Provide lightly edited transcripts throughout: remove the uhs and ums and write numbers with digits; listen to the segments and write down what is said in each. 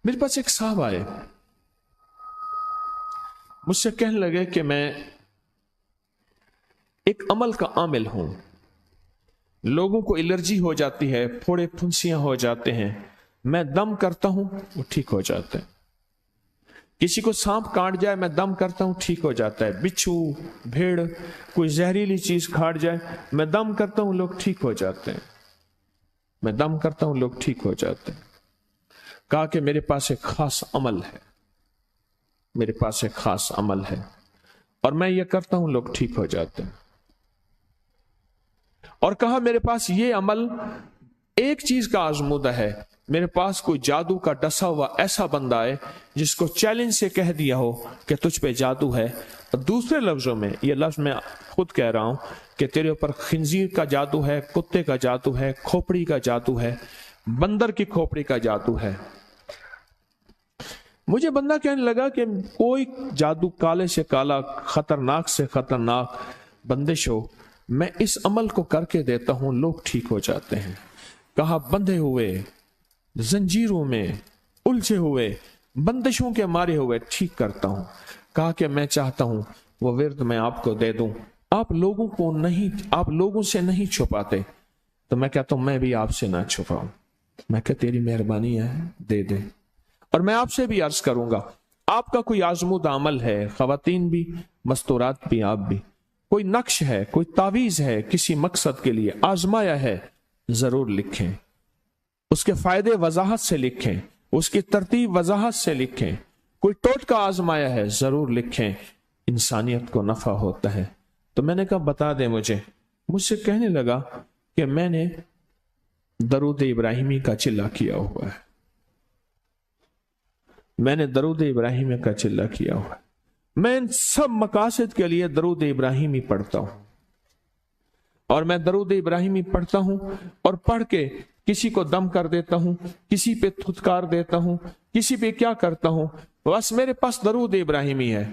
میرے پاس ایک صاحب آئے، مجھ سے کہنے لگے کہ میں ایک عمل کا عامل ہوں، لوگوں کو الرجی ہو جاتی ہے، پھوڑے پھنسیاں ہو جاتے ہیں، میں دم کرتا ہوں وہ ٹھیک ہو جاتے ہیں، کسی کو سانپ کاٹ جائے میں دم کرتا ہوں ٹھیک ہو جاتا ہے، بچھو بھیڑ کوئی زہریلی چیز کھاٹ جائے میں دم کرتا ہوں لوگ ٹھیک ہو جاتے ہیں، میں دم کرتا ہوں لوگ ٹھیک ہو جاتے ہیں۔ کہا کہ میرے پاس ایک خاص عمل ہے، میرے پاس ایک خاص عمل ہے اور میں یہ کرتا ہوں لوگ ٹھیک ہو جاتے ہیں، اور کہا میرے پاس یہ عمل ایک چیز کا آزمودہ ہے، میرے پاس کوئی جادو کا ڈسا ہوا ایسا بندہ ہے جس کو چیلنج سے کہہ دیا ہو کہ تجھ پہ جادو ہے، اور دوسرے لفظوں میں یہ لفظ میں خود کہہ رہا ہوں کہ تیرے اوپر خنزیر کا جادو ہے، کتے کا جادو ہے، کھوپڑی کا جادو ہے، بندر کی کھوپڑی کا جادو ہے۔ مجھے بندہ کہنے لگا کہ کوئی جادو کالے سے کالا، خطرناک سے خطرناک بندش ہو، میں اس عمل کو کر کے دیتا ہوں لوگ ٹھیک ہو جاتے ہیں۔ کہا بندھے ہوئے، زنجیروں میں الجھے ہوئے، بندشوں کے مارے ہوئے ٹھیک کرتا ہوں۔ کہا کہ میں چاہتا ہوں وہ ورد میں آپ کو دے دوں، آپ لوگوں سے نہیں چھپاتے، تو میں کہتا ہوں میں بھی آپ سے نہ چھپاؤں، میں کہ تیری مہربانی ہے دے دے۔ اور میں آپ سے بھی عرض کروں گا، آپ کا کوئی آزمودہ عمل ہے، خواتین بھی مستورات بھی آپ بھی، کوئی نقش ہے، کوئی تعویذ ہے، کسی مقصد کے لیے آزمایا ہے، ضرور لکھیں، اس کے فائدے وضاحت سے لکھیں، اس کی ترتیب وضاحت سے لکھیں، کوئی ٹوٹکا آزمایا ہے ضرور لکھیں، انسانیت کو نفع ہوتا ہے۔ تو میں نے کہا بتا دیں مجھ سے کہنے لگا کہ میں نے درود ابراہیمی کا چلہ کیا ہوا ہے، میں نے درود ابراہیمی کا چلہ کیا ہوا ہے، میں ان سب مقاصد کے لیے درود ابراہیمی پڑھتا ہوں، اور میں درود ابراہیمی پڑھتا ہوں اور پڑھ کے کسی کو دم کر دیتا ہوں، کسی پہ تھتکار دیتا ہوں، کسی پہ کیا کرتا ہوں، بس میرے پاس درود ابراہیمی ہے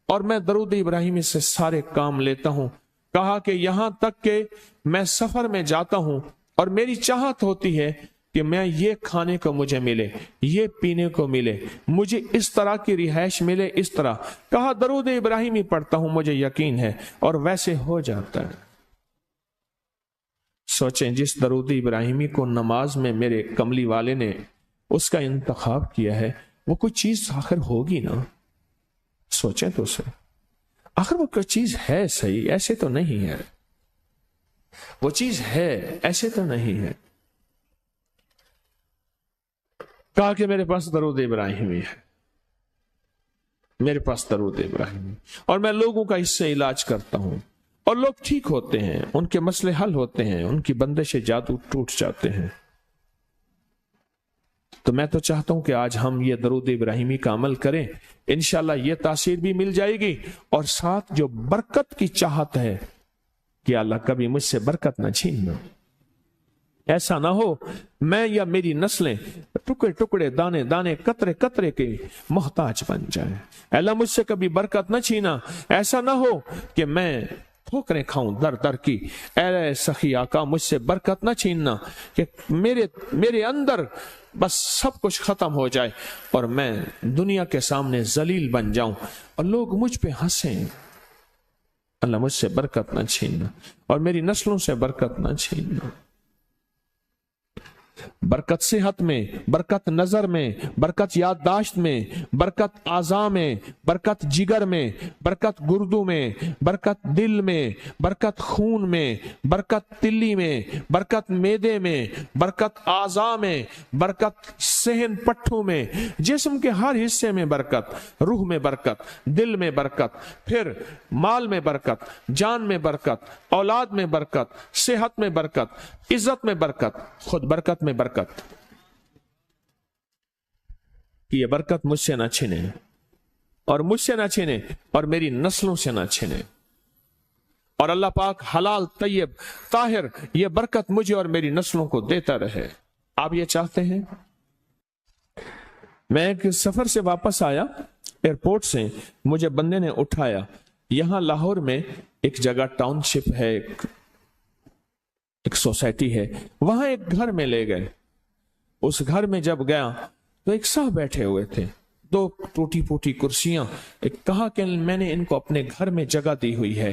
اور میں درود ابراہیمی سے سارے کام لیتا ہوں۔ کہا کہ یہاں تک کہ میں سفر میں جاتا ہوں اور میری چاہت ہوتی ہے کہ میں یہ کھانے کو مجھے ملے، یہ پینے کو ملے، مجھے اس طرح کی رہائش ملے، اس طرح، کہا درود ابراہیمی پڑھتا ہوں مجھے یقین ہے اور ویسے ہو جاتا ہے۔ سوچیں جس درود ابراہیمی کو نماز میں میرے کملی والے نے اس کا انتخاب کیا ہے، وہ کوئی چیز آخر ہوگی نا، سوچیں تو صحیح، آخر وہ کوئی چیز ہے صحیح، ایسے تو نہیں ہے، وہ چیز ہے ایسے تو نہیں ہے۔ کہا کہ میرے پاس درود ابراہیمی ہے، میرے پاس درود ابراہیمی، اور میں لوگوں کا اس سے علاج کرتا ہوں اور لوگ ٹھیک ہوتے ہیں، ان کے مسئلے حل ہوتے ہیں، ان کی بندش جادو ٹوٹ جاتے ہیں۔ تو میں تو چاہتا ہوں کہ آج ہم یہ درود ابراہیمی کا عمل کریں، انشاءاللہ یہ تاثیر بھی مل جائے گی، اور ساتھ جو برکت کی چاہت ہے کہ اللہ کبھی مجھ سے برکت نہ چھیننا، ایسا نہ ہو میں یا میری نسلیں ٹکڑے ٹکڑے، دانے دانے، قطرے قطرے کے محتاج بن جائیں۔ اللہ مجھ سے کبھی برکت نہ چھینا، ایسا نہ ہو کہ میں ٹھوکریں کھاؤں در در کی، اے سخی آقا مجھ سے برکت نہ چھیننا، کہ میرے اندر بس سب کچھ ختم ہو جائے اور میں دنیا کے سامنے ذلیل بن جاؤں اور لوگ مجھ پہ ہنسیں۔ اللہ مجھ سے برکت نہ چھیننا اور میری نسلوں سے برکت نہ چھیننا۔ برکت صحت میں، برکت نظر میں، برکت یادداشت میں، برکت اعضاء میں، برکت جگر میں، برکت گردوں میں، برکت دل میں، برکت خون میں، برکت تلی میں، برکت معدے میں، برکت اعضاء میں، برکت صحن پٹھوں میں، جسم کے ہر حصے میں برکت، روح میں برکت، دل میں برکت، پھر مال میں برکت، جان میں برکت، اولاد میں برکت، صحت میں برکت، عزت میں برکت، خود برکت میں برکت، کہ یہ برکت مجھ سے نہ چھنے اور مجھ سے نہ چھنے اور میری نسلوں سے نہ چھنے، اور اللہ پاک حلال طیب طاہر یہ برکت مجھے اور میری نسلوں کو دیتا رہے۔ آپ یہ چاہتے ہیں؟ میں ایک سفر سے واپس آیا، ایئرپورٹ سے مجھے بندے نے اٹھایا، یہاں لاہور میں ایک جگہ ٹاؤن شپ ہے، ایک سوسائٹی ہے، وہاں ایک گھر میں لے گئے۔ اس گھر میں جب گیا تو ایک साहब बैठे हुए थे, 2 टूटी फूटी कुर्सियां. एक कहा कि मैंने इनको अपने घर में जगह दी हुई है,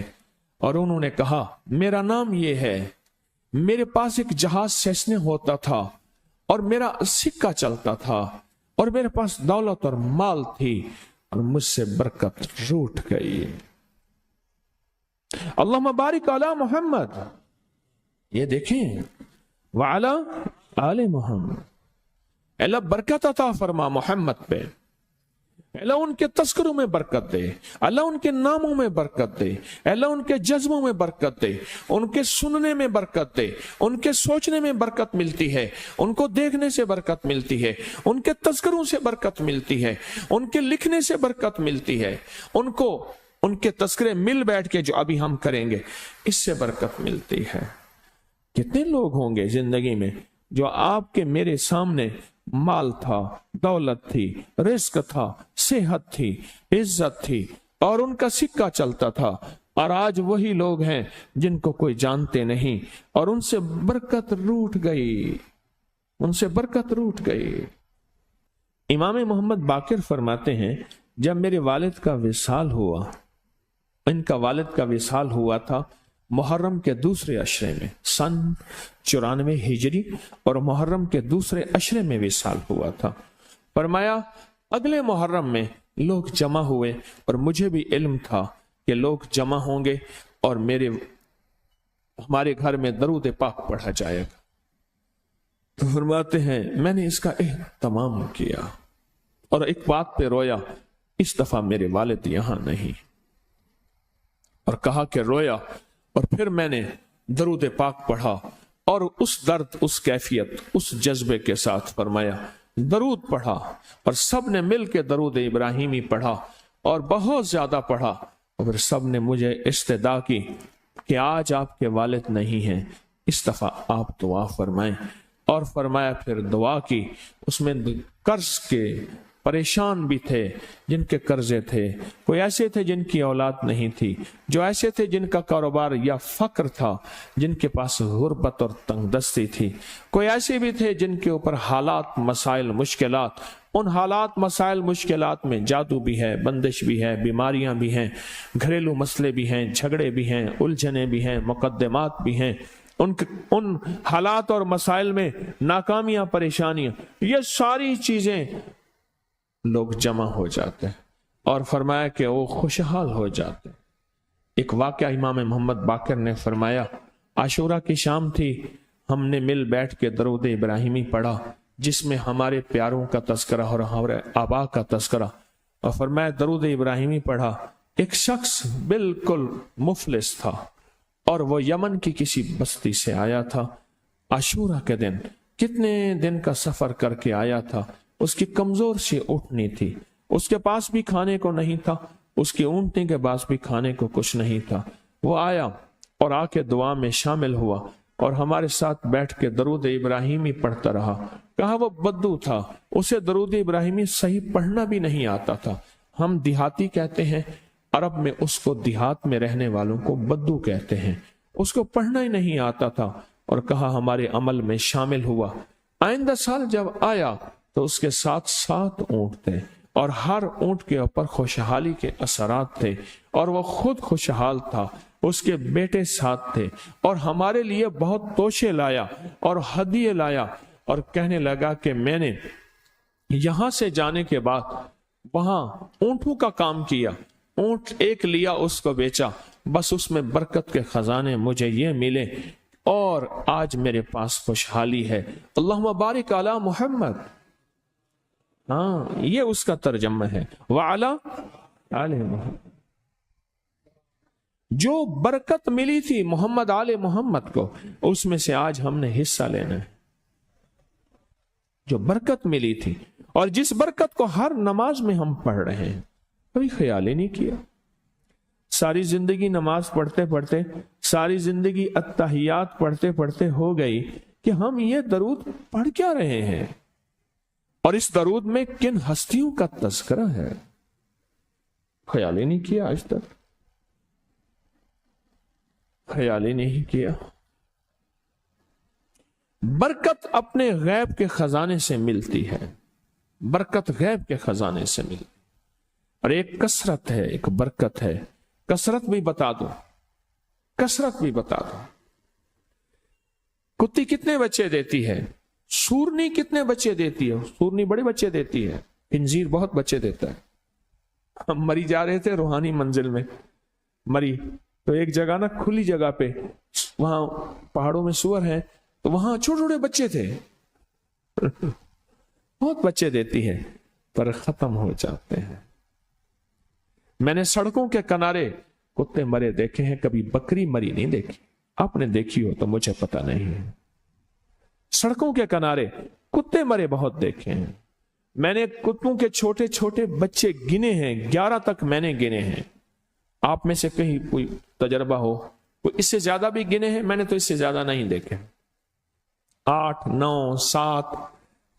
और उन्होंने कहा मेरा नाम ये है, मेरे पास एक जहाज सेसने होता था और मेरा सिक्का चलता था और मेरे पास दौलत और माल थी और मुझसे बरकत रूठ गई. अल्लाहुम्मा बारिक अला मोहम्मद. ये देखें, वाला आले मोहम्मद. अल्लाह बरकत अता फरमा मोहम्मद पे. अल्लाह उनके तस्करों में बरकत दे, अल्लाह उनके नामों में बरकत दे, अल्लाह उनके जज्बों में बरकत दे, उनके सुनने में बरकत दे, उनके सोचने में बरकत मिलती है, उनको देखने से बरकत मिलती है, उनके तस्करों से बरकत मिलती है, उनके लिखने से बरकत मिलती है, उनको उनके तस्करे मिल बैठ के जो अभी हम करेंगे इससे बरकत मिलती है. कितने लोग होंगे जिंदगी में जो आपके मेरे सामने माल था, दौलत थी, रिस्क था, सेहत थी, इज्जत थी और उनका सिक्का चलता था, और आज वही लोग हैं जिनको कोई जानते नहीं और उनसे बरकत रूठ गई, उनसे बरकत रूठ गई. इमाम मोहम्मद बाकिर फरमाते हैं, जब मेरे वालिद का विसाल हुआ, इनका वालिद का विसाल हुआ था मुहर्रम के दूसरे अशरे में, सन 94 हिजरी, और मुहर्रम के दूसरे अशरे में विसाल हुआ था. फरमाया अगले मुहर्रम में लोग जमा हुए और मुझे भी इल्म था कि लोग जमा होंगे और हमारे घर में दरूद पाक पढ़ा जाएगा. तो फरमाते हैं मैंने इसका एहतमाम किया और एक बात पे रोया, इस दफा मेरे वालिद यहां नहीं, और कहा कि रोया, और फिर मैंने दरूद पाक पढ़ा और उस दर्द, उस कैफियत, उस जज्बे के साथ फरमाया दरूद पढ़ा, और सब ने मिल के दरूद इब्राहिमी पढ़ा और बहुत ज्यादा पढ़ा, और फिर सब ने मुझे इस्तेदा की कि आज आपके वालिद नहीं हैं, इस दफा आप दुआ फरमाएं. और फरमाया फिर दुआ की. उसमें कर्ज के परेशान भी थे, जिनके कर्जे थे, कोई ऐसे थे जिनकी औलाद नहीं थी, जो ऐसे थे जिनका कारोबार या फक्र था, जिनके पास गुर्बत और तंगदस्ती थी, कोई ऐसे भी थे जिनके ऊपर हालात, मसाइल, मुश्किलात. उन हालात, मसाइल, मुश्किलात में जादू भी है, बंदिश भी है, बीमारियां भी हैं, घरेलू मसले भी हैं, झगड़े भी हैं, उलझने भी हैं, मुकद्दमात भी हैं. उन हालात और मसाइल में नाकामियां, परेशानियां, ये सारी चीजें लोग जमा हो जाते हैं और फरमाया कि वो खुशहाल हो जाते हैं. एक वाकया इमाम मोहम्मद बाकिर ने फरमाया, आशूरा की शाम थी, हमने मिल बैठ के दरूद इब्राहिमी पढ़ा जिसमें हमारे प्यारों का तस्करा और हमारे आबा का तस्करा, और फरमाया दरूद इब्राहिमी पढ़ा. एक शख्स बिल्कुल मुफलिस था और वो यमन की किसी बस्ती से आया था. आशूरा के दिन कितने दिन का सफर करके आया था, उसकी कमजोर सी ऊँटनी थी, उसके पास भी खाने को नहीं था, उसकी ऊँटनी के पास भी खाने को कुछ नहीं था. वो आया और आके दुआ में शामिल हुआ और हमारे साथ बैठ के दरूद इब्राहिमी पढ़ता रहा. कहा वो बद्दू था, उसे दरूद इब्राहिमी सही पढ़ना भी नहीं आता था. हम देहाती कहते हैं, अरब में उसको देहात में रहने वालों को बद्दू कहते हैं. उसको पढ़ना ही नहीं आता था और कहा हमारे अमल में शामिल हुआ. आइंदा साल जब आया तो उसके साथ 7 ऊंट थे और हर ऊंट के ऊपर खुशहाली के असरात थे और वो खुद खुशहाल था, उसके बेटे साथ थे और हमारे लिए बहुत तोशे लाया और हदिये लाया और कहने लगा कि मैंने यहां से जाने के बाद वहां ऊंटों का काम किया, ऊंट एक लिया, उसको बेचा, बस उसमें बरकत के खजाने मुझे ये मिले और आज मेरे पास खुशहाली है. अल्लाहुम्मा बारिक अला मोहम्मद. हाँ, ये उसका तर्जमा है. वाला आले मोहम्मद. जो बरकत मिली थी मोहम्मद आले मोहम्मद को, उसमें से आज हमने हिस्सा लेना है. जो बरकत मिली थी और जिस बरकत को हर नमाज में हम पढ़ रहे हैं, कभी ख्याल ही नहीं किया. सारी जिंदगी नमाज पढ़ते पढ़ते, सारी जिंदगी अत्तहियात पढ़ते पढ़ते हो गई कि हम ये दरूद पढ़ क्या रहे हैं और इस दरूद में किन हस्तियों का तज़किरा है. ख्याल ही नहीं किया, आज तक ख्याल ही नहीं किया. बरकत अपने गैब के खजाने से मिलती है. बरकत गैब के खजाने से मिलती। और एक कसरत है, एक बरकत है। कसरत भी बता दो, कसरत भी बता दो। कुत्ती कितने बच्चे देती है? सूरनी कितने बच्चे देती है? सूरनी बड़े बच्चे देती है, खिंजीर बहुत बच्चे देता है। हम मरी जा रहे थे रूहानी मंजिल में, मरी तो एक जगह ना, खुली जगह पे, वहां पहाड़ों में सुअर है, तो वहां छोटे छोटे बच्चे थे बहुत बच्चे देती है, पर खत्म हो जाते हैं। मैंने सड़कों के किनारे कुत्ते मरे देखे हैं, कभी बकरी मरी नहीं देखी। आपने देखी हो तो मुझे पता नहीं है। सड़कों के किनारे कुत्ते मरे बहुत देखे हैं। मैंने कुत्तों के छोटे छोटे बच्चे गिने हैं, 11 तक मैंने गिने हैं। आप में से कहीं कोई तजर्बा हो, कोई इससे ज्यादा भी गिने हैं? मैंने तो इससे ज्यादा नहीं देखे। 8, 9, 7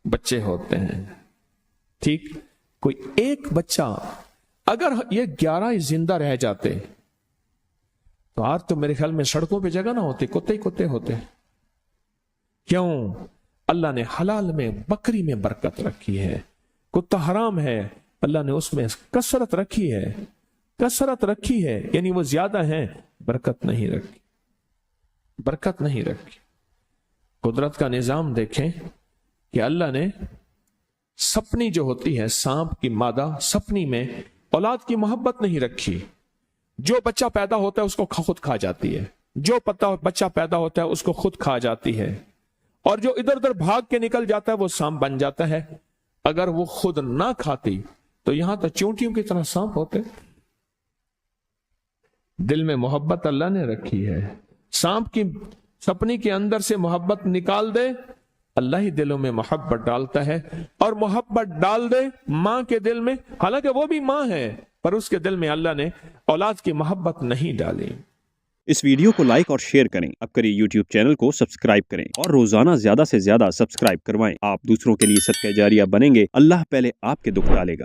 बच्चे होते हैं। ठीक, कोई एक बच्चा, अगर ये 11 जिंदा रह जाते तो आज तो मेरे ख्याल में सड़कों पे जगह ना होती, कुत्ते ही कुत्ते होते। क्यों? अल्लाह ने हलाल में, बकरी में बरकत रखी है। कुत्ता हराम है, अल्लाह ने उसमें कसरत रखी है, कसरत रखी है, यानी वो ज्यादा है, बरकत नहीं रखी, बरकत नहीं रखी। कुदरत का निजाम देखें कि अल्लाह ने सपनी जो होती है, सांप की मादा, सपनी में औलाद की मोहब्बत नहीं रखी। जो बच्चा पैदा होता है उसको खुद खा जाती है, जो बच्चा पैदा होता है उसको खुद खा जाती है, और जो इधर उधर भाग के निकल जाता है वो सांप बन जाता है। अगर वो खुद ना खाती तो यहां तो चूंटियों की तरह सांप होते। दिल में मोहब्बत अल्लाह ने रखी है। सांप की सपनी के अंदर से मोहब्बत निकाल दे, अल्लाह ही दिलों में मोहब्बत डालता है। और मोहब्बत डाल दे मां के दिल में, हालांकि वो भी मां है, पर उसके दिल में अल्लाह ने औलाद की मोहब्बत नहीं डाली। इस वीडियो को लाइक और शेयर करें। अब करिए YouTube चैनल को सब्सक्राइब करें और रोजाना ज्यादा से ज्यादा सब्सक्राइब करवाएं। आप दूसरों के लिए सदका जारिया बनेंगे, अल्लाह पहले आपके दुख टालेगा।